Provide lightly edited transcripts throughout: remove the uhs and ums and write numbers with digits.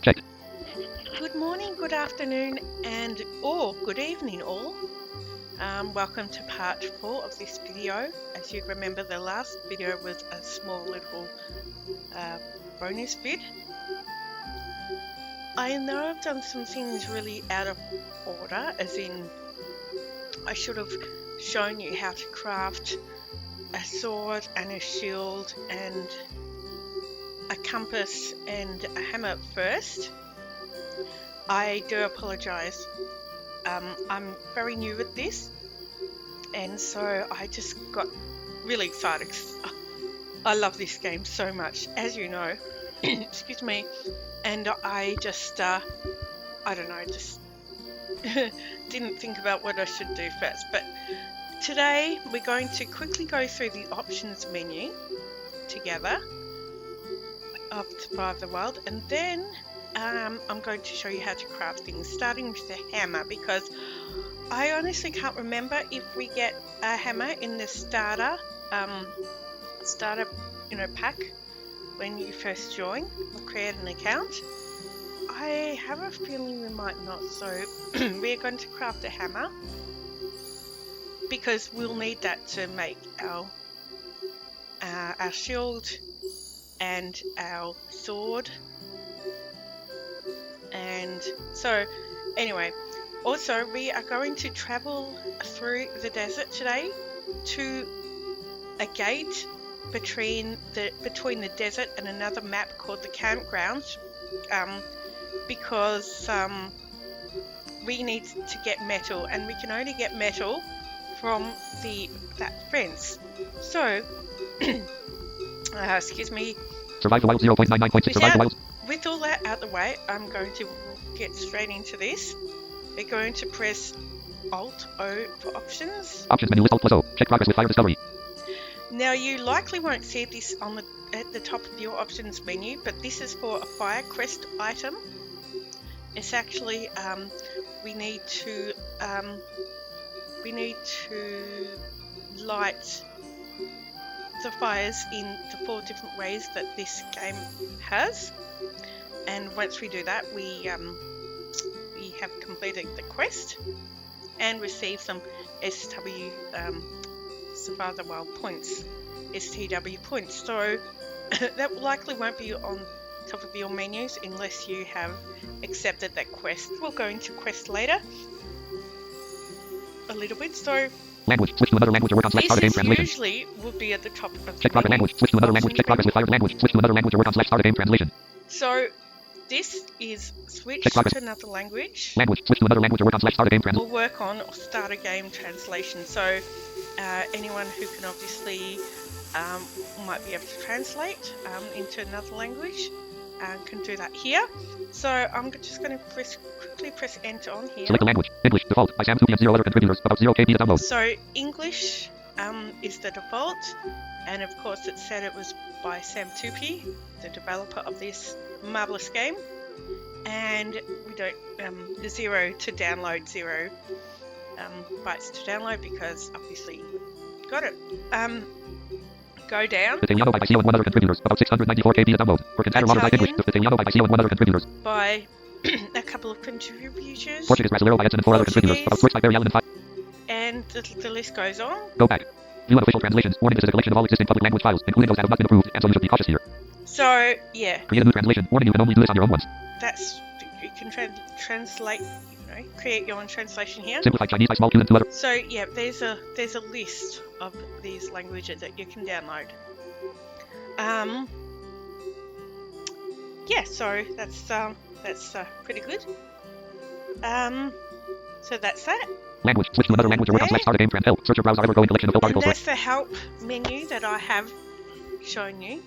Checked. Good morning, good afternoon, and or good evening all. Welcome to part 4 of this video. As you remember, the last video was a small little bonus vid. I know I've done some things really out of order, as in I should have shown you how to craft a sword and a shield and a compass and a hammer first. I do apologise. I'm very new at this, and so I just got really excited. I love this game so much, as you know. Excuse me. And I just, I don't know, just didn't think about what I should do first. But today we're going to quickly go through the options menu together of Survive the Wild, and then I'm going to show you how to craft things, starting with the hammer, because I honestly can't remember if we get a hammer in the starter pack when you first join or create an account. I have a feeling we might not, so we're going to craft a hammer because we'll need that to make our shield and our sword. And so anyway, also we are going to travel through the desert today to a gate between the desert and another map called the campground, because we need to get metal, and we can only get metal from that fence. So excuse me. Survive the Wild 0.99.6. Survive the Wild. With all that out the way, I'm going to get straight into this. We're going to press Alt-O for options. Options menu list Alt+O. Check progress with fire discovery. Now you likely won't see this at the top of your options menu, but this is for a fire crest item. It's actually we need to light the fires in the 4 different ways that this game has, and once we do that, we have completed the quest and received some SW Survive the Wild points, STW points. So that likely won't be on top of your menus unless you have accepted that quest. We'll go into quest later a little bit. So language. Switch to another language or work on /start a game translation. Usually would be at the top of the check progress language. Switch to another language. Check progress with fire language. Switch to another language or work on /start a game translation. So this is switch to another language. Language. Switch to another language or work on /start a game translation. We'll work on or start a game translation. So anyone who can obviously might be able to translate into another language can do that here. So I'm just going to quickly press enter on here. Select the language. English default by Sam Tupi and 0 other contributors. About 0 KB to download. So English is the default, and of course it said it was by Sam Tupi, the developer of this marvelous game. And we don't 0 to download, 0 bytes to download, because obviously got it. Go down. Italiano by Garcia and 1 other contributors. About 694 KB to download. For Cantata by English. Italiano by Garcia and 1 other contributors. By a couple of contributors. Portuguese Brasileiro by Edson and 4 other contributors. About Switch by Barry Allen and 5. And the list goes on. Go back. View unofficial translations. Warning, this is a collection of all existing public language files, including those that have not been approved, and so you should be cautious here. So yeah. Create a new translation. Warning, you can only do this on your own once. That's, you can translate, create your own translation here. Simplified Chinese by small Q and 2 other. So yeah, there's a list of these languages that you can download. Yeah, so that's pretty good. So that's that. Language. Switch to another language or work on /start a game trans help. Search your browser ever growing collection of help And articles. that's the help menu that I have shown you.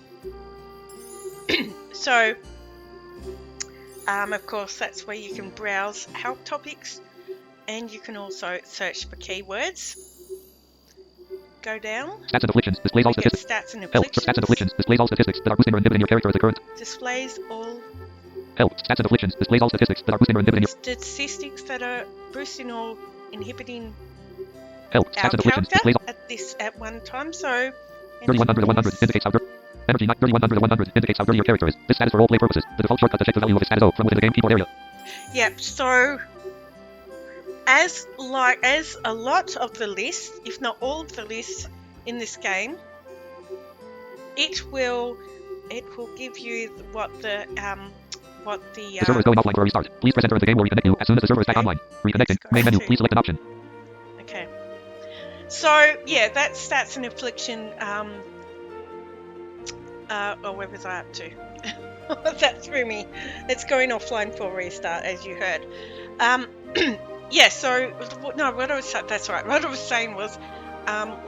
So of course that's where you can browse help topics, and you can also search for keywords. Go down. Stats and afflictions. Displays all statistics. Stats and Help. afflictions. Stats and afflictions. Displays all statistics that are boosting or inhibiting your character as a current. Displays all Help. Stats and afflictions. Displays all statistics that are boosting or inhibiting your statistics that are boosting or inhibiting help. our Stats and afflictions. character Displays all at one time. So 3100 of 100 indicates how Energy 3100 of 100 indicates how dirty your character is. This stat is for role play purposes. The default shortcut to check the value of a stat is O from within the game keyboard area. Yep, so as a lot of the lists, if not all of the lists in this game, it will give you what the The server is going offline for a restart. Please press enter in the game or reconnect you as soon as the server is back online. Reconnecting. Main menu. Please select an option. Okay. So yeah, that's an affliction. Where was I up to? That threw me. It's going offline for a restart, as you heard. Yeah. So no, that's right. What I was saying was,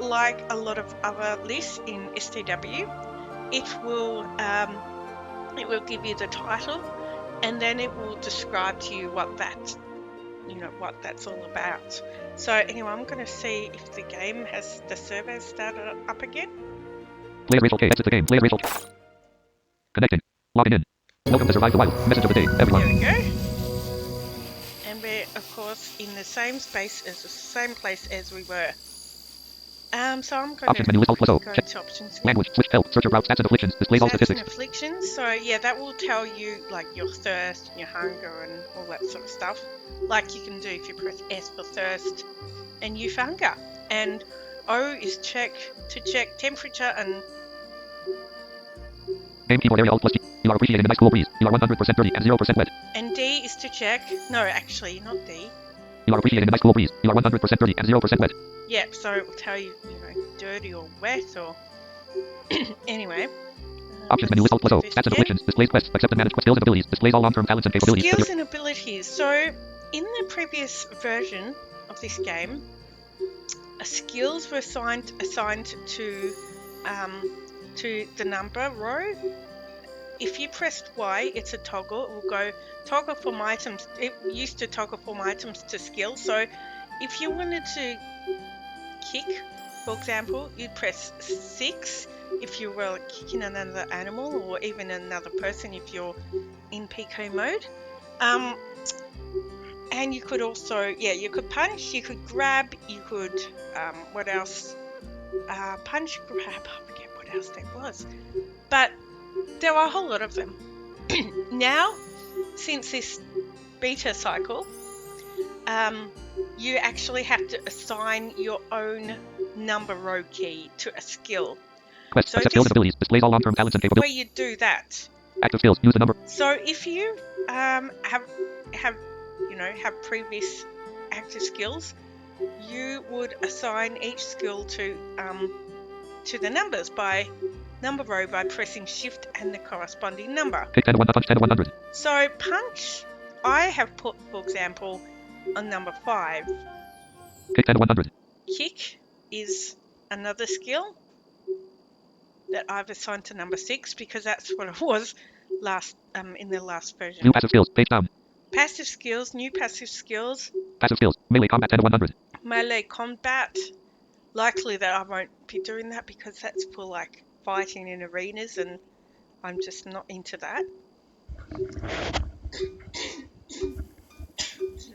like a lot of other lists in STW, it will give you the title, and then it will describe to you what that's all about. So anyway, I'm going to see if the game has the server started up again. Player Rachel K. Exit the game. Player Rachel K. Connecting. Logging in. Welcome to Survive the Wild. Message of the day, everyone. There we go. And we're of course in the same same place as we were. So I'm going options menu list alt plus O. to go Check. to options. Language. Switch health. Search your route. Stats and afflictions. Displays all Stats statistics. and afflictions. So yeah, that will tell you like your thirst, your hunger, and all that sort of stuff. Like you can do if you press S for thirst, and youth hunger. And O is check temperature and. Game keyboard area alt plus G. You are appreciating a nice cool breeze. You are 100% dirty and 0% wet. And D is to check. No, actually, not D. You are appreciating a nice cool breeze. You are 100% dirty and 0% wet. Yep, so it will tell you, dirty or wet or... Anyway. Options menu list alt plus O. Stats and afflictions. Displays quests. Accept and manage skills and abilities. Displays all long-term talents and capabilities. Skills and abilities. So, in the previous version of this game, skills were assigned to the number row. If you pressed Y, it's a toggle. It will go toggle from items. It used to toggle from items to skills. So if you wanted to kick, for example, you'd press 6 if you were kicking another animal or even another person if you're in PK mode. And you could also, you could punch, you could grab, you could, what else? Punch, grab, I forget what else there was. But there are a whole lot of them. Now, since this beta cycle, you actually have to assign your own number row key to a skill. Quests, so skills and abilities, displays all long-term talents and capabilities. Where you do that. Active skills, use the number. So if you have previous active skills, you would assign each skill to the numbers by number row by pressing shift and the corresponding number. Kick 10 to 1, punch 10 to 100. So punch, I have put, for example, on number 5. Kick 10 to 100. Kick is another skill that I've assigned to number 6 because that's what it was in the last version. New passive skills, page down. Passive skills, new passive skills. Passive skills, melee combat 10 to 100. Melee combat. Likely that I won't be doing that because that's for like fighting in arenas and I'm just not into that.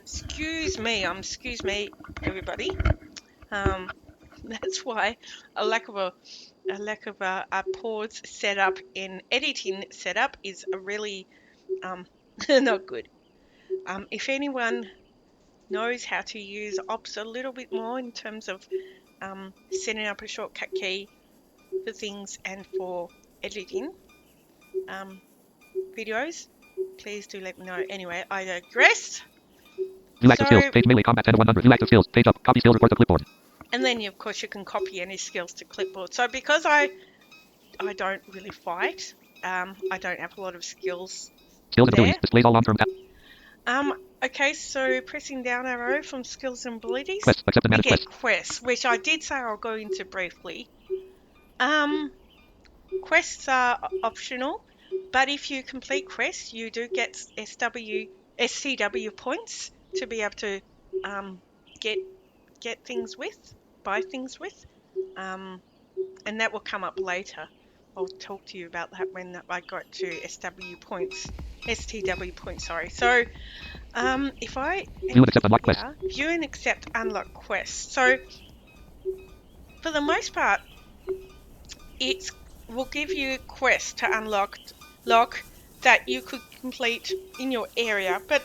Excuse me, everybody. That's why a lack of a pause setup in editing setup is really not good. If anyone knows how to use ops a little bit more in terms of setting up a shortcut key for things and for editing videos, please do let me know. Anyway, I digress. New active skills, page melee combat 10 to 100. New active skills, page up, copy skills report to clipboard. And then of course you can copy any skills to clipboard. So because I don't really fight, I don't have a lot of skills. Skills and abilities, displays all long-term okay, so pressing down arrow from skills and abilities, quests, accept and manage we get quests, which I did say I'll go into briefly. Quests are optional, but if you complete quests, you do get STW points to be able to get things with, buy things with, and that will come up later. I'll talk to you about that when I got to STW points, sorry. So, if I view and accept unlock quests. View and accept unlock quests. So, for the most part, it's will give you quests to unlock that you could complete in your area, but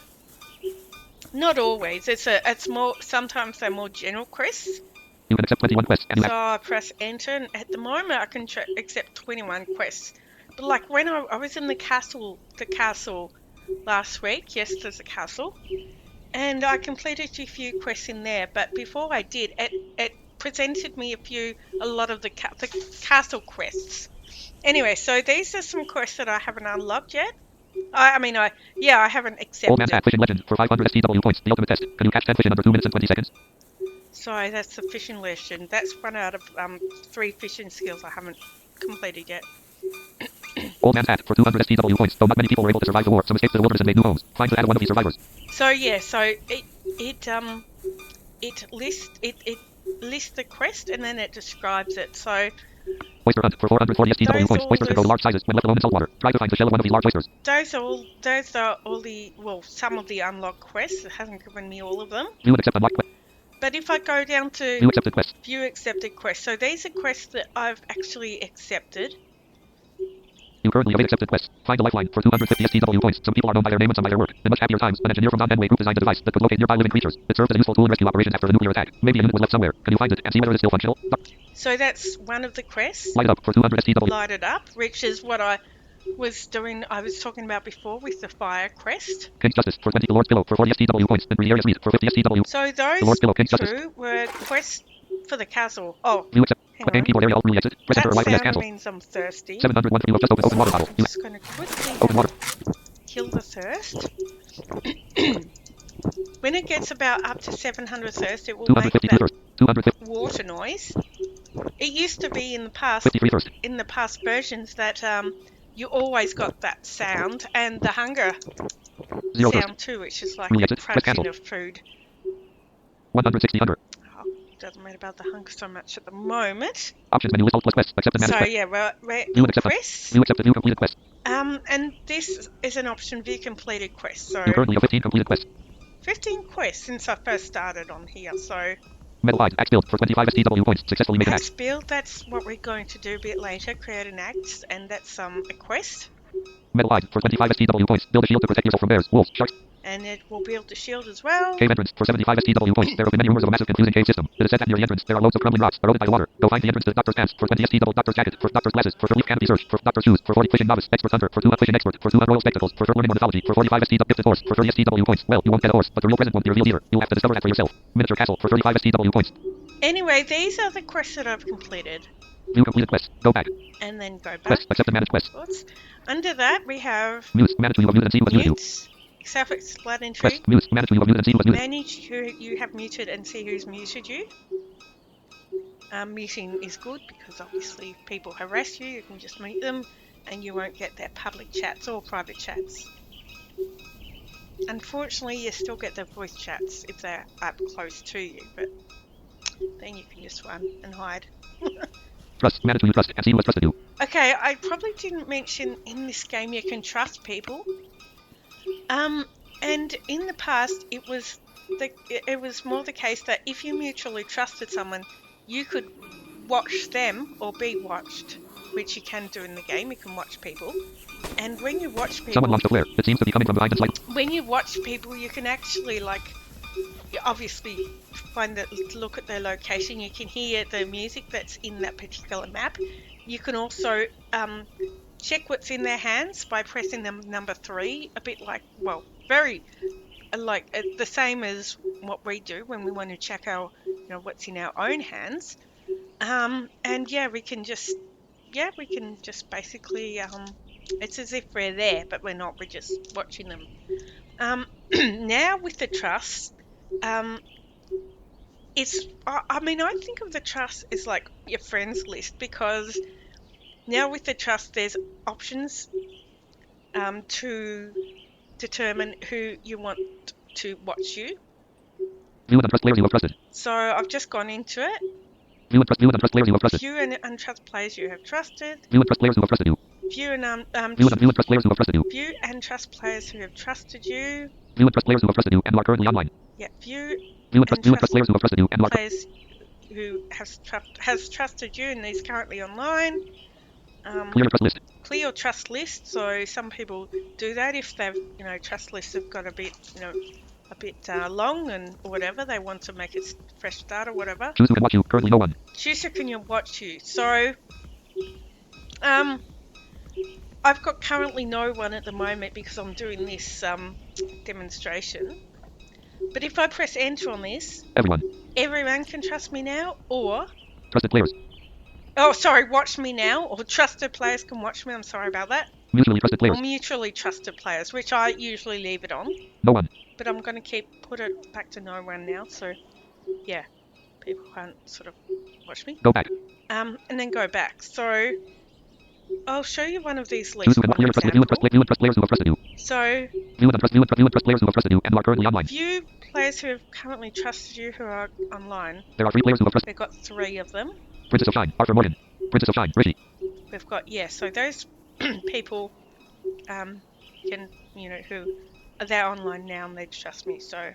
not always. It's more, sometimes they're more general quests. You can accept 21 quests, and you So have I press enter, and at the moment I can accept 21 quests. But like when I was in the castle last week, yes, there's a castle, and I completed a few quests in there. But before I did, it presented me a lot of the castle quests. Anyway, so these are some quests that I haven't unlocked yet. I haven't Old Man's accepted. Hat Fishing Legend for 500 STW points. The ultimate test. Can you catch 10 fish in under 2 minutes and 20 seconds? Sorry, that's the fishing legend. That's one out of 3 fishing skills I haven't completed yet. Old Man's Hat for 200 STW points. Though not many people were able to survive the war, some escaped to the wilderness and made new homes. Find the data one of these survivors. So yeah, it lists the quest and then it describes it. So Oyster Hunt for 440 STW points. Oysters can grow large sizes when left alone in saltwater. Try to find the shell of one of these large oysters. those are all the, well, some of the unlocked quests. It hasn't given me all of them. View and accept unlocked quest. But if I go down to View accepted quest. view accepted quests, so these are quests that I've actually accepted. You currently await accepted quests. Find a lifeline for 250 STW points. Some people are known by their name and some by their work. In much happier times, an engineer from Non-Denway Group designed a device that could locate nearby living creatures. It served as a useful tool in rescue operations after a nuclear attack. Maybe a unit was left somewhere. Can you find it and see whether it is still functional? So that's one of the quests. Light it up for 200 STW. Light it up, which is what I was doing. I was talking about before with the fire quest. King's Justice for 20. The Lord's Pillow for 40 STW points. And Area Suite for 50 STW. So The Lord's Pillow, King's those Justice. two were quests for the castle. Oh, View accept. hang Game on. keyboard area alt rule exit. Press enter or That right yes sound cancel. means I'm thirsty. 701 you have just opened open water bottle. I'm You just going to quickly open water. kill the thirst. When it gets about up to 700 thirst, it will make 252 that thirst. 250. water noise. It used to be in the past, 53 thirst. in the past versions, that you always got that sound, and the hunger 0 sound thirst. too, which is like Really the exit. Press crunching cancel. of food. 160 under. Oh, doesn't matter about the hunger so much at the moment. Options menu list alt plus quest. Accepted manage So quest. yeah, we're View in accepted. quests. View accepted. View completed quest. And this is an option, view completed quests. So You currently have 15 completed quests. 15 quests since I first started on here. So Metal Hide. Axe build for 25 STW points. Successfully made an axe axe. build, that's what we're going to do a bit later. Create an axe, and that's a quest. Metal Hide for 25 STW points. Build a shield to protect yourself from bears, wolves, sharks. And it will build the shield as well. Cave entrance for 75 STW points. There have been many rumors of a massive confusing cave system. It is said that near the entrance there are loads of crumbling rocks eroded by water. Go find the entrance to Doctor's Pants for 20 STW. Doctor's Jacket for Doctor's Glasses for leaf canopy search for Doctor's Shoes for 40 Fishing Novice Expert Hunter for 2 Fishing Expert for 2 Royal Spectacles for learning ornithology for 45 STW Gifted Horse for 30 STW points. Well, you won't get a horse, but the real present won't be revealed either. You'll have to discover that for yourself. Miniature Castle for 35 STW points. Anyway, these are the quests that I've completed. View completed quest. Go back. And then go back. Quest. Accept and manage quest. Oops. Under that we have Mute. Manage who you have muted and see who has muted you. mute, self-explanatory. Quest. Mute. Manage who you have muted and see who has muted. Manage who you have muted and see who's muted you. Muting is good because obviously if people harass you, you can just mute them and you won't get their public chats or private chats. Unfortunately, you still get their voice chats if they're up close to you, but then you can just run and hide. Trust. Manage who you trust and see who has trusted you. Okay, I probably didn't mention in this game you can trust people. And in the past it was more the case that if you mutually trusted someone, you could watch them or be watched, which you can do in the game. You can watch people, and when you watch people, Someone launched a flare. It seems to be coming from behind and slight. when you watch people, you can actually you obviously find that, look at their location. You can hear the music that's in that particular map. You can also check what's in their hands by pressing number 3. A bit like, well, very like the same as what we do when we want to check our, what's in our own hands. And yeah, we can just basically it's as if we're there, but we're not. We're just watching them. Now with the trust, it's I think of the trust as like your friends list, because now with the trust there's options to determine who you want to watch you. View and untrust players you have trusted. So I've just gone into it. View and untrust players you have trusted. View and untrust players you have trusted. View and trust players who have trusted you. View and View and trust players who have trusted you. view and trust players who have trusted you. View and trust players who have trusted you and who are currently online. Yeah, view and trust players who have trusted you and who are players who has trusted you and is currently online. Clear your trust list. clear your trust list. So some people do that if they've, trust lists have got a bit, long and whatever. They want to make it fresh start or whatever. Choose who can watch you. Currently no one. Choose who can watch you. So, I've got currently no one at the moment because I'm doing this demonstration. But if I press enter on this, everyone can trust me now, or trusted players. Oh, sorry, watch me now, or trusted players can watch me. I'm sorry about that. Mutually trusted players. Or mutually trusted players, which I usually leave it on. No one. But I'm going to put it back to no one now, so yeah, people can't sort of watch me. Go back. And then go back. So I'll show you one of these lists. View and trust players who have trusted you. So view and trust players who have trusted you and who are currently online. View players who have currently trusted you who are online. There are 3 players who have trusted. We've got 3 of them. Princess of Shine, Arthur Morgan. Princess of Shine, Rishi. We've got, so those people can, who they're online now and they trust me, so,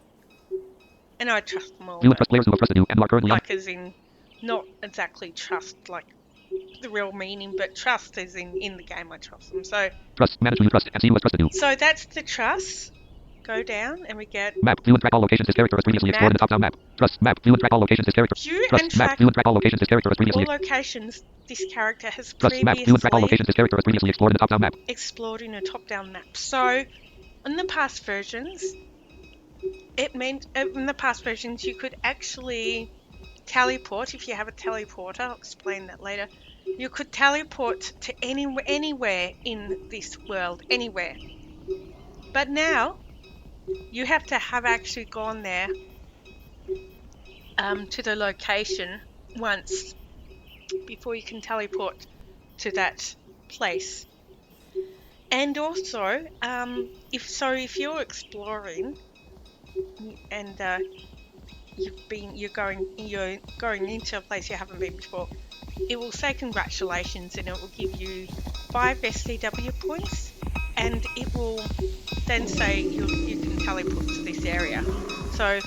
and I trust them all. View and trust players who have trusted you and who are currently like as in, not exactly trust like the real meaning, but trust as in the game I trust them. So trust, manage who you trust and see who has trusted you. So that's the trust. Go down and we get map, view and track all locations this character has previously explored in the top-down map. Trust, map, view and track all locations this character. View trust, and track map, view and track all locations this character has previously all locations this character has trust, map, view and track all locations this character has previously explored in the top-down map. Explored in a top-down map. So in the past versions, it meant in the past versions you could actually teleport. If you have a teleporter, I'll explain that later. You could teleport to anywhere in this world, anywhere. But now you have to have actually gone there to the location once before you can teleport to that place. And also, if you're exploring and you're going into a place you haven't been before, it will say congratulations and it will give you 5 SCW points, and it will then say you can teleport to this area. So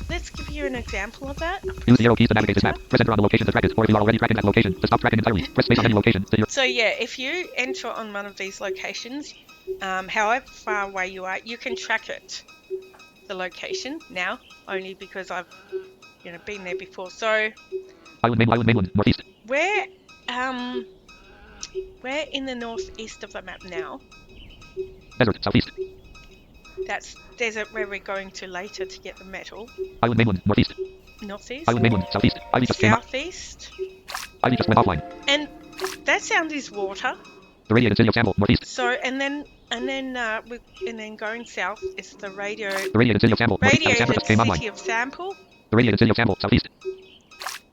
let's give you an example of that. Use the arrow keys to navigate this map. Press enter on the location to track it, or if you are already tracking that location, to stop tracking entirely, press space on any location. So yeah, if you enter on one of these locations, however far away you are, you can track it, the location, now, only because I've been there before. So Island mainland, northeast. We're in the northeast of the map now. Desert, southeast. That's desert where we're going to later to get the metal. Island mainland, northeast. Northeast. Island mainland, southeast. Ivy just Southeast. Ivy just went offline. And that sound is water. The radiated city of Sample, northeast. So and then going south is the radiated city of Sample, city of Sample. The radiated city of Sample, southeast.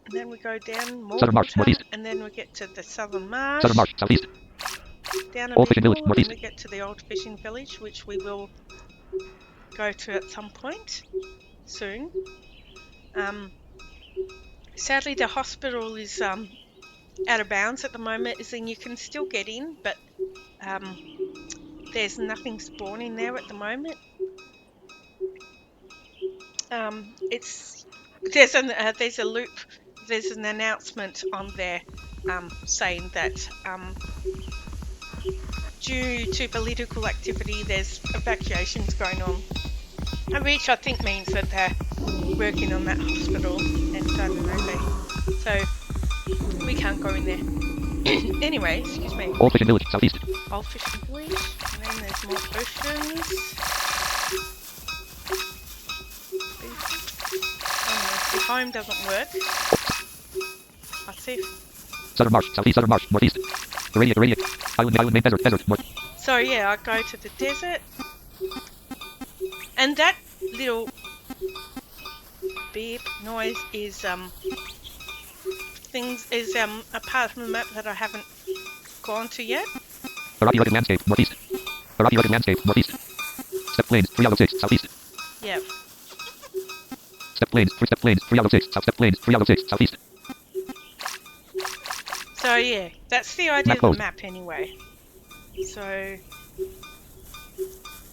And then we go down more Southern Marsh, northeast. And then we get to the Southern Marsh. Southern Marsh, southeast. Down a Old bit Fishing Village, more, northeast. and we get to the Old Fishing Village, which we will go to at some point soon. Sadly, the hospital is out of bounds at the moment, as in you can still get in, but there's nothing spawning there at the moment. There's a loop. There's an announcement on there saying that due to political activity, there's evacuations going on, which I think means that they're working on that hospital, and I don't know, so we can't go in there. Anyway, excuse me. Old Fishing Village, southeast. Old Fishing Village, and then there's more potions. The home doesn't work. I see. Southern Marsh, southeast, Southern Marsh, northeast. The radiate. Island main, desert, north. So yeah, I go to the desert, and that little beep noise is a part of the map that I haven't gone to yet. The rocky rugged landscape, northeast. The rocky rugged landscape, northeast. Step plains, 3 out of 6, southeast. Yep. Step plains, 3 out of 6, south. Step plains, 3 out of 6, southeast. So yeah, that's the idea of the map anyway. So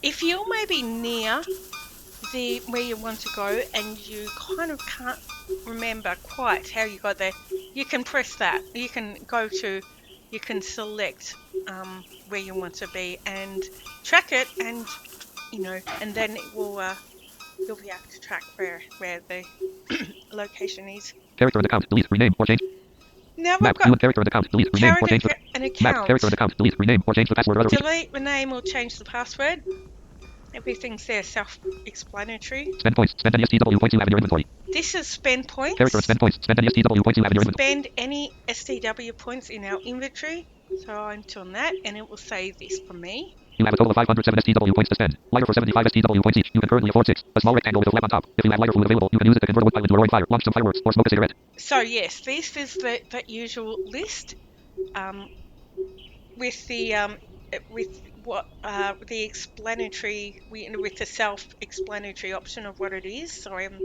if you're maybe near where you want to go and you kind of can't remember quite how you got there, you can press that. You can go to you can select where you want to be and track it, and and then it will you'll be able to track where the location is. Character and account. Delete. Rename or change. Now we've Map. got View and character and account. Delete. Rename or change the an map. Character and account. account. Delete. Rename or change the password or other feature. Delete the name or change the password. Everything's there, self-explanatory. Spend points. Spend any STW points you have in your inventory. This is spend points. Character and spend points. Spend any STW points you have in your inventory. Spend any STW points in our inventory. So I'm on that, and it will say this for me. You have a total of 507 STW points to spend. Lighter for 75 STW points each. You can currently afford 6. A small rectangle with a flap on top. If you have lighter fluid available, you can use it to convert a wood pile into a roaring fire, launch some fireworks, or smoke a cigarette. So yes, this is the usual list with the the explanatory, with the self-explanatory option of what it is. Sorry, I'm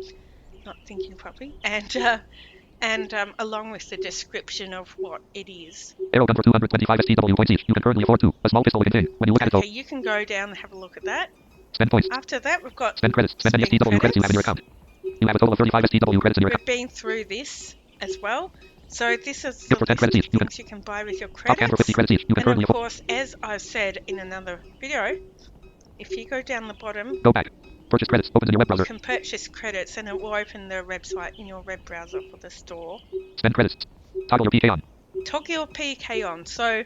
not thinking properly, and along with the description of what it is. Arrow gun for 225 STW points each. You can currently afford 2. A small pistol with a tin. When you look at it though. Okay, you can go down and have a look at that. Spend points. After that, we've got spend credits. Spend any STW credits you have in your account. You have a total of 35 STW credits in your account. We've been through this as well. So this is Good for 10 credits each. things you can buy with your Top can for 50 credits. credits each. You can And currently of afford. course, as I've said in another video, if you go down the bottom, Go back. Purchase credits. Opens in your web you browser. can purchase credits, and it will open the website in your web browser for the store. Spend credits. Toggle your PK on. Toggle your PK on. So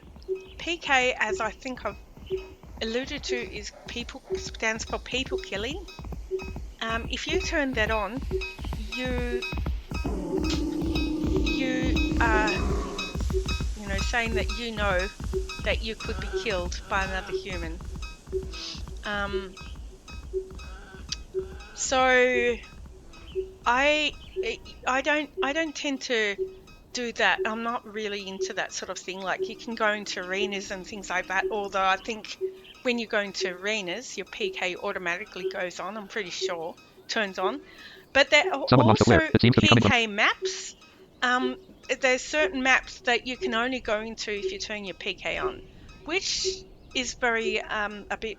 PK, as I think I've alluded to, is stands for people killing. If you turn that on, you are saying that that you could be killed by another human. So I don't tend to do that. I'm not really into that sort of thing. Like, you can go into arenas and things like that, although I think when you go into arenas, your PK automatically goes on, I'm pretty sure, turns on. But there are also PK maps. There's certain maps that you can only go into if you turn your PK on, which is very a bit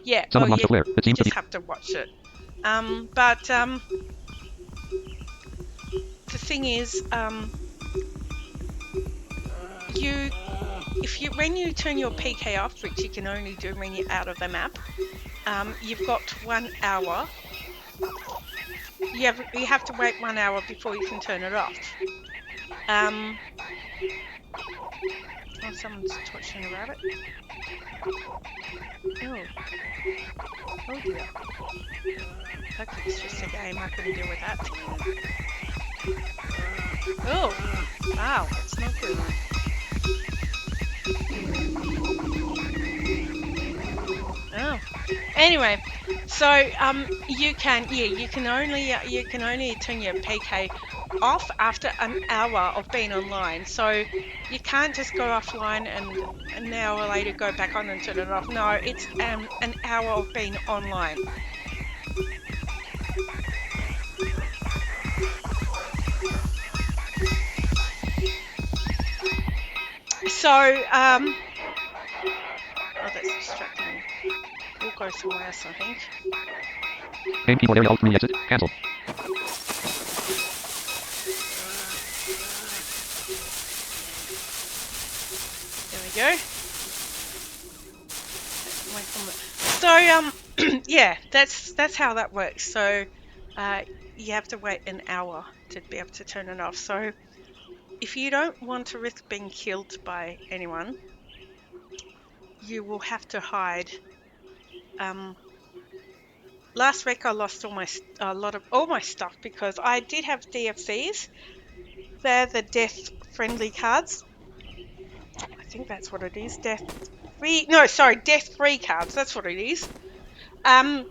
yeah. You just have to watch it. But the thing is, when you turn your PK off, which you can only do when you're out of the map, you've got 1 hour. You have to wait 1 hour before you can turn it off. Oh, someone's touching a rabbit. Oh dear. Okay, it's just a game. I couldn't deal with that. Oh, wow, that's not good. Oh, anyway, so you can only turn your PK off after an hour of being online. So you can't just go offline and an hour later go back on and turn it off. No, it's an hour of being online. So oh, that's distracting me. We'll go somewhere else, I think. Game keyboard area, Alt 3 exit. Cancel. There we go. So yeah, that's how that works. So you have to wait an hour to be able to turn it off. So if you don't want to risk being killed by anyone, you will have to hide. Last week I lost all my stuff because I did have DFCs. They're the death-friendly cards. I think that's what it is. Death-free cards. That's what it is. But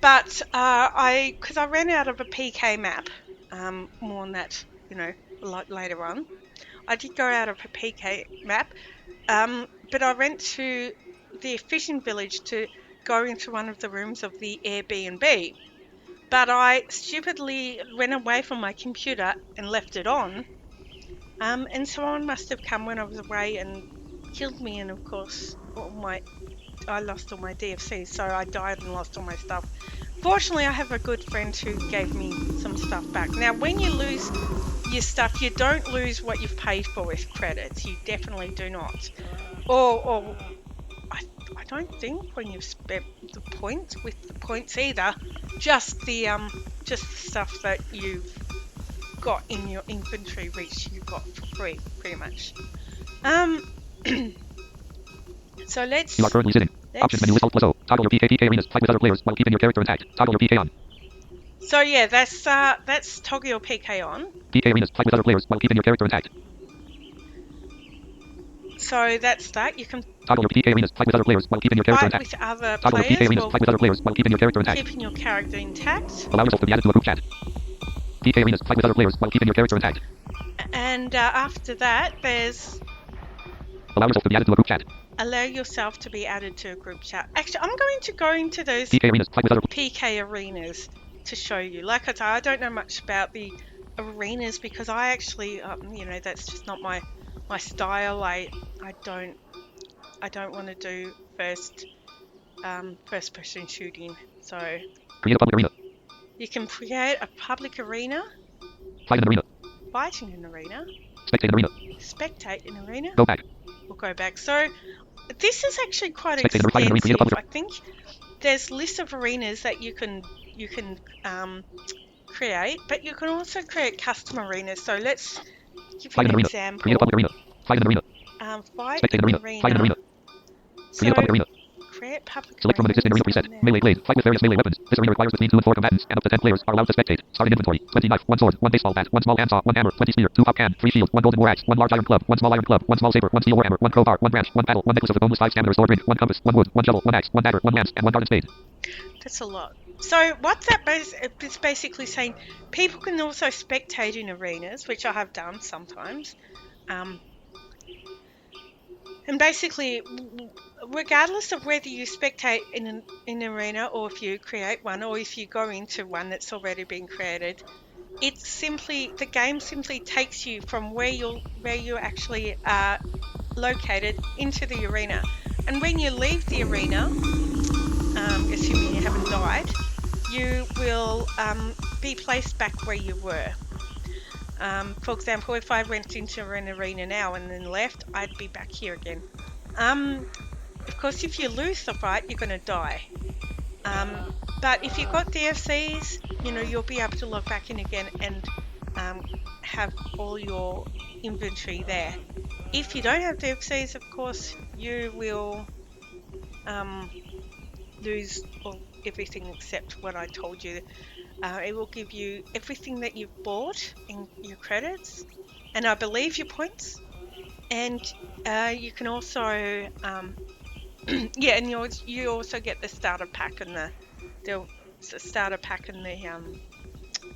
because I ran out of a PK map. More on that, a lot later on. I did go out of a PK map. But I went to the fishing village to go into one of the rooms of the Airbnb. But I stupidly went away from my computer and left it on. And someone must have come when I was away and killed me. And of course, I lost all my DFCs, so I died and lost all my stuff, Fortunately, I have a good friend who gave me some stuff back. Now, when you lose your stuff, you don't lose what you've paid for with credits. You definitely do not. Or I don't think when you've spent the points with the points either. Just the stuff that you've got in your inventory, which you got for free, pretty much. So You are currently sitting. Options menu list Alt plus O. Toggle your PK arenas. Fight with other players while keeping your character intact. Toggle your PK on. So yeah, that's toggle your PK on. PK arenas. Fight with other players while keeping your character intact. So that's that. You can Toggle your PK arenas. Fight with other players while keeping your character fight intact. with other Toggle your PK players arenas. while Fight with other players while keeping your character intact. keeping your character intact. Allow yourself to be added to a group chat. PK arenas. Fight with other players while keeping your character intact. And after that, there's Allow yourself to be added to a group chat. allow yourself to be added to a group chat. Actually, I'm going to go into those PK arenas. Fight with other PK arenas to show you. Like I said, I don't know much about the arenas because I actually, that's just not my style. I don't want to do first person shooting. So create a public arena. you can create a public arena, Fight in an arena. fight in an arena, Spectate in an arena. spectate in an arena. Go back. We'll go back. So this is actually quite Spectate in an arena. Create a extensive. public I think there's lists of arenas that you can create, but you can also create custom arenas. So let's give Fight you in an an arena. example. Create a public arena. Fight in an arena. Fight Spectate in an arena. Fight in an arena. Create a public arena. Create public Select from an existing arena preset. Melee blade. Fight with various melee weapons. This arena requires between 2 and 4 combatants, and up to 10 players are allowed to spectate. Starting inventory. 20 knife, 1 sword, 1 baseball bat, 1 small handsaw, 1 hammer, 20 spear, 2 pop can, 3 shield, 1 golden war axe, 1 large iron club, 1 small iron club, 1 small saber, 1 steel warhammer, 1 crowbar, 1 branch, 1 paddle, 1 necklace of the boneless 5 stamina restored ring, 1 compass, 1 wood, 1 shovel, 1 axe, 1 dagger, 1 lance, and 1 garden spade. That's a lot. So what that is basically saying, people can also spectate in arenas, which I have done sometimes. And basically, regardless of whether you spectate in an arena or if you create one or if you go into one that's already been created, the game simply takes you from where you actually are located into the arena. And when you leave the arena, assuming you haven't died, you will be placed back where you were. For example, if I went into an arena now and then left, I'd be back here again. Of course, if you lose the fight, you're going to die. But if you've got DFCs, you'll be able to log back in again and have all your inventory there. If you don't have DFCs, of course, you will lose everything except what I told you. It will give you everything that you've bought in your credits, and I believe your points. And you can also, and you also get the starter pack and the starter pack and the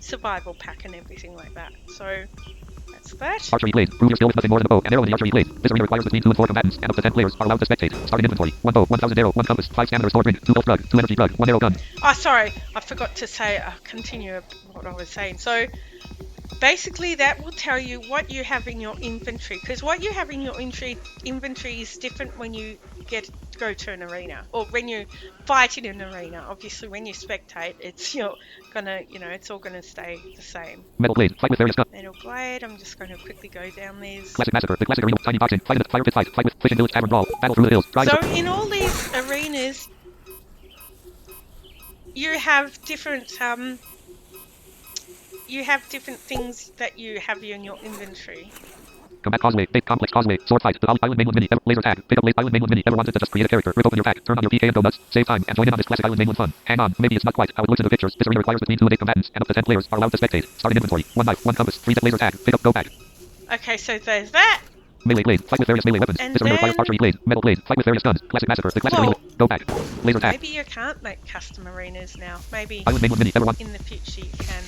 survival pack and everything like that. So that's that. Archery blade. Prove your skill with nothing more than a bow and arrow in the archery blade. This arena requires between 2 and 4 combatants, and up to 10 players are allowed to spectate. Starting inventory. 1 bow, 1000 arrow, 1 compass, 5 stamina restored ring, 2 health drug, 2 energy drug, 1 arrow gun. Oh, sorry, I forgot to say. Continue what I was saying. So basically, that will tell you what you have in your inventory, because what you have in your inventory is different when you go to an arena or when you fight in an arena. Obviously, when you spectate, it's it's all gonna stay the same. Metal blade. Fight with various guns. Metal blade. I'm just going to quickly go down these. Classic massacre. The classic arena. Tiny boxing. Fight in the fire pit fight. Fight with fishing village tavern brawl. Battle through the hills. So in all these arenas, you have different things that you have in your inventory. Combat causeway, big complex causeway, sword fight, the island mainland mini, laser tag, pick up island mainland mini. Ever wanted to just create a character? Rip open your pack, turn on your PK and go nuts, save time, and join in on this classic island mainland fun. Hang on, maybe it's not quite how it looks in the pictures. This arena requires between 2 and 8 combatants, and up to 10 players are allowed to spectate. Starting inventory. 1 knife, 1 compass, 3 laser tag, pick up, go back. Okay, so there's that. Melee blade, fight with various melee weapons. And this arena requires archery blade, metal blade, fight with various guns. Classic massacre, the classic arena. Go back. Laser tag. Maybe you can't make custom arenas now. Maybe island mainland mini. Ever want? In the future you can.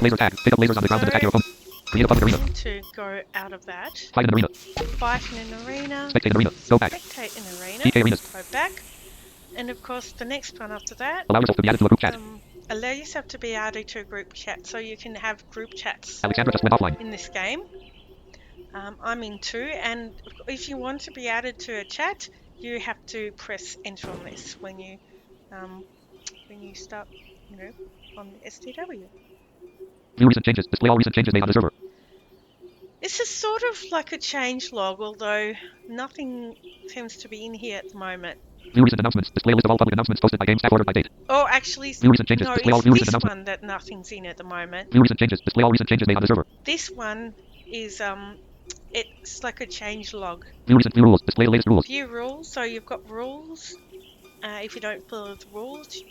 Laser tag. Pick up lasers on the ground and attack your opponent. Create a public arena. To go out of that. Fight in an arena. Fight in an arena. Spectate in an arena. Go back. Spectate in an arena. PK arenas. Go back. And of course the next one after that. Allow yourself to be added to a group chat. Allow yourself to be added to a group chat, so you can have group chats Alexandra just went offline. in this game. I'm in 2, and if you want to be added to a chat, you have to press enter on this when you start, on the STW. View recent changes. Display all recent changes made on the server. This is sort of like a change log, although nothing seems to be in here at the moment. View recent announcements. Display a list of all public announcements posted by game staff ordered by date. Oh, actually, View recent changes. no, Display all it's view recent this announcements. one that nothing's in at the moment. View recent changes. Display all recent changes made on the server. This one is it's like a change log. View rules. Display the latest rules. View rules. So you've got rules. If you don't follow the rules,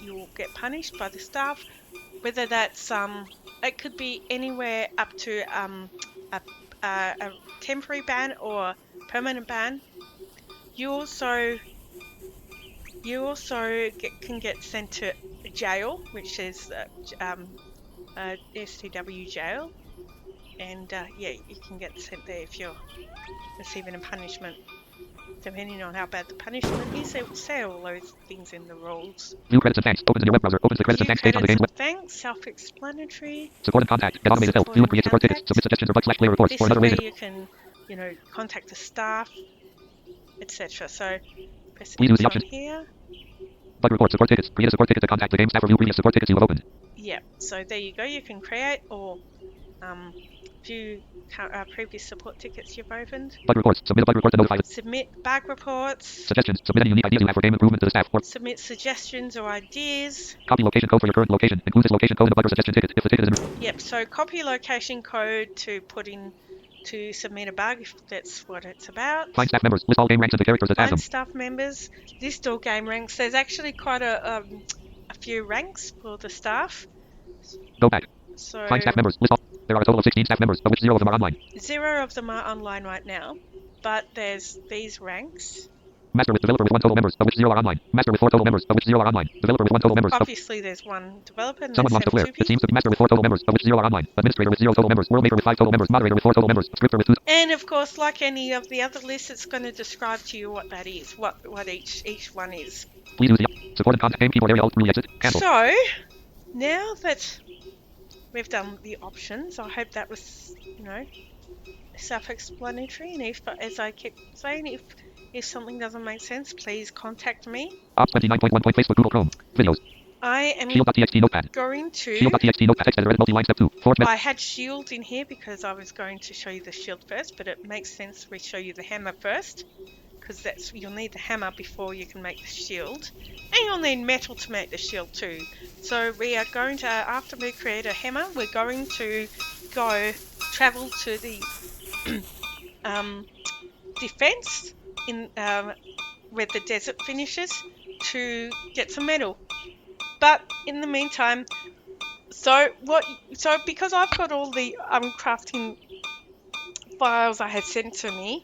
you'll get punished by the staff. Whether that's it could be anywhere up to a temporary ban or permanent ban. You also can get sent to jail, which is STW jail, and yeah, you can get sent there if you're receiving a punishment. Depending on how bad the punishment is, they will say all those things in the rules. View credits and thanks. Opens in your web browser. Opens the credits and thanks page on the game's web. Thanks, self-explanatory. Support and contact. Get automated help. View and create support tickets. Submit suggestions or bug/player reports This for another is where rated. you can, contact the staff, etc. So press Please use the enter option. on here. Bug report support tickets. Create a support ticket to contact the game staff or view previous support tickets you have opened. Yeah, so there you go. You can create or view previous support tickets you've opened. Bug reports. Submit a bug report to notify. Submit bug reports. Suggestions. Submit any unique ideas you have for game improvement to the staff. Or Submit suggestions or ideas. copy location code for your current location. Include this location code in a bug or suggestion ticket if the ticket is in. Yep, so copy location code to put in to submit a bug if that's what it's about. Find staff members. List all game ranks and the characters that has them. Find staff members. List all game ranks. There's actually quite a few ranks for the staff. Go back. So Find staff members. List all. There are a total of 16 staff members, of which 0 of them are online. 0 of them are online right now, but there's these ranks. Master with developer with 1 total members, of which 0 are online. Master with 4 total members, of which 0 are online. Developer with 1 total members. Obviously, there's 1 developer. And someone wants to flare. It seems to be master with 4 total members, of which 0 are online. Administrator with 0 total members. World maker with 5 total members. Moderator with 4 total members. Scripter with 2. And of course, like any of the other lists, it's going to describe to you what that is, what each one is. Please use the support and contact game keyboard area alt rule exit. Cancel. So now that we've done the options, I hope that was, self-explanatory. And if, as I keep saying, if something doesn't make sense, please contact me. Ops 29.1. Facebook Google Chrome. Videos. I am Shield.txt notepad. going to... Shield.txt notepad. Text editor edit multi-line step 2. Forge I had shield in here because I was going to show you the shield first, but it makes sense we show you the hammer first, because you'll need the hammer before you can make the shield, and you'll need metal to make the shield too. So we are going to, after we create a hammer, we're going to travel to the defense in where the desert finishes to get some metal. But in the meantime, so because I've got all the crafting files I had sent to me,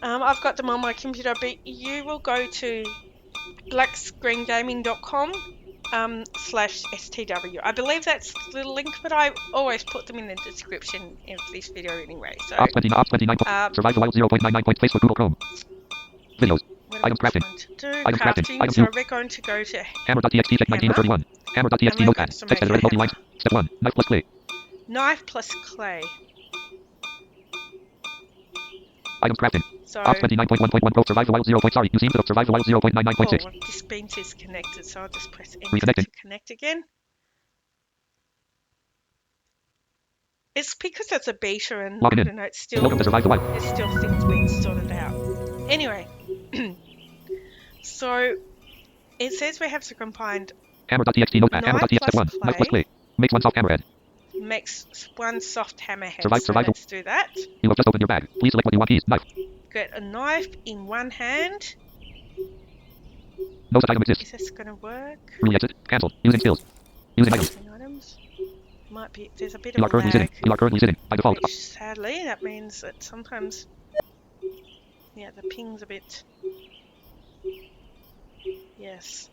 I've got them on my computer, but you will go to blackscreengaming.com /STW. I believe that's the link, but I always put them in the description of this video anyway. So Ops 29. Survive the Wild 0.99. Facebook Google Chrome. Videos. Item crafting. Item crafting. Item So 2. we're going to go to Hammer.txt check 1931. Hammer.txt notepad. Text editor edit multi-line. Step 1. Knife plus clay. knife plus clay. Item crafting. So Ops 29.1.1 Pro. Survive the Wild 0. Sorry. You seem to have survived the Wild 0.99.6. this beans is connected, so I'll just press enter Reconnecting. to connect again. It's because it's a beta and Logging in. I don't know, it's still Welcome to Survive the Wild. there's still things being sorted out. Anyway, so it says we have to combine Hammer.txt notepad. Knife Hammer.txt step plus 1. Knife plus clay. Makes one soft hammerhead. makes one soft hammerhead. Survive So the- let's do that. You have just opened your bag. Please select what you want. Keys. Knife. Get a knife in one hand. No such item exists. Is this going to work? Rule exit. Cancelled. Using skills. Using items. Using items. Might be. There's a bit You are of a currently sitting. lag. You are currently sitting. By default. Which, sadly, that means that sometimes, yeah, the ping's a bit. Yes.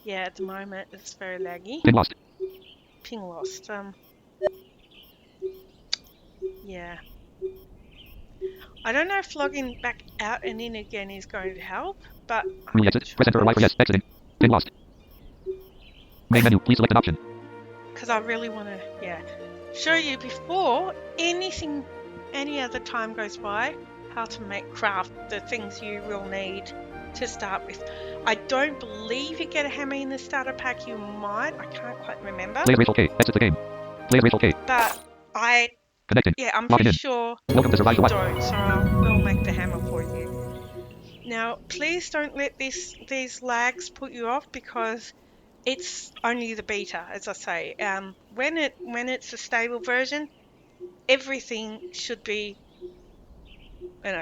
Yeah, at the moment it's very laggy. Pin lost. Ping lost. Yeah. I don't know if logging back out and in again is going to help, but Rule exit. Press enter or Y for yes. Exiting. Pin lost. Main menu. Please select an option. because I really want to, yeah. show you before any other time goes by, how to craft the things you will need to start with. I don't believe you get a hammer in the starter pack. You might. I can't quite remember. Play as Rachel K. Exit the game. Play as Rachel K. But Connecting. I'm Logging pretty in. sure Welcome to Survive you the What? don't. So we'll make the hammer for you. Now, please don't let these lags put you off, because it's only the beta, as I say. When it's a stable version, everything should be,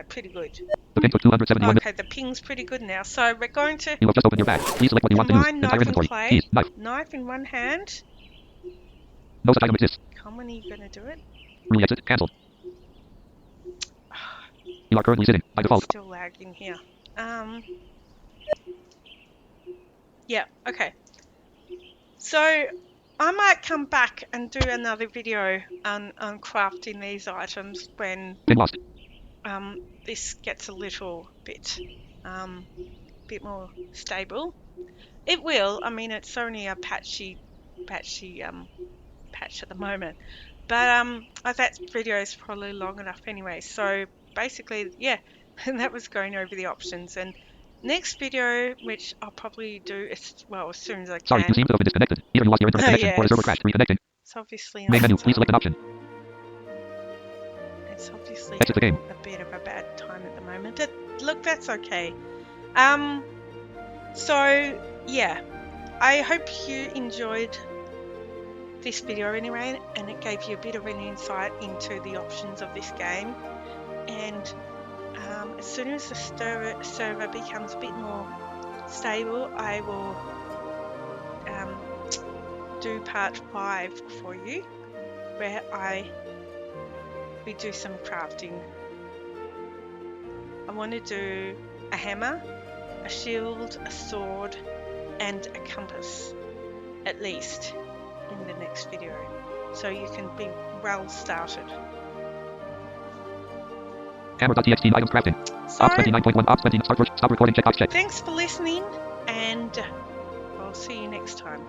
pretty good. The ping took 271 Okay, the ping's pretty good now. So we're going to You have just opened your bag. Please select what you want to use. combine Entire knife and inventory. clay. Keys. Knife. Knife in one hand. No such item exists. How many are you going to do it? Really exit. Cancelled. You are currently sitting. By default. Still lagging here. Yeah, okay. So I might come back and do another video on crafting these items when Pin lost. this gets a little bit more stable. It will. I mean, it's only a patchy patch at the moment, but that video is probably long enough anyway. So basically, yeah, and that was going over the options. And next video, which I'll probably do as soon as I Sorry, you can. seem to have been disconnected. Either you lost your internet connection or the server crashed. Reconnecting. It's obviously Main not. menu. Please select an option. It's obviously Exit the game. a bit of a bad time at the moment. But look, that's okay. So yeah, I hope you enjoyed this video anyway, and it gave you a bit of an insight into the options of this game. And as soon as the server becomes a bit more stable, I will do part 5 for you, where we do some crafting. I want to do a hammer, a shield, a sword, and a compass, at least, in the next video, so you can be well started. Hammer.txt items crafting. So, Ops 29.1. Ops 20. Stop recording. Check. thanks for listening, and I'll see you next time.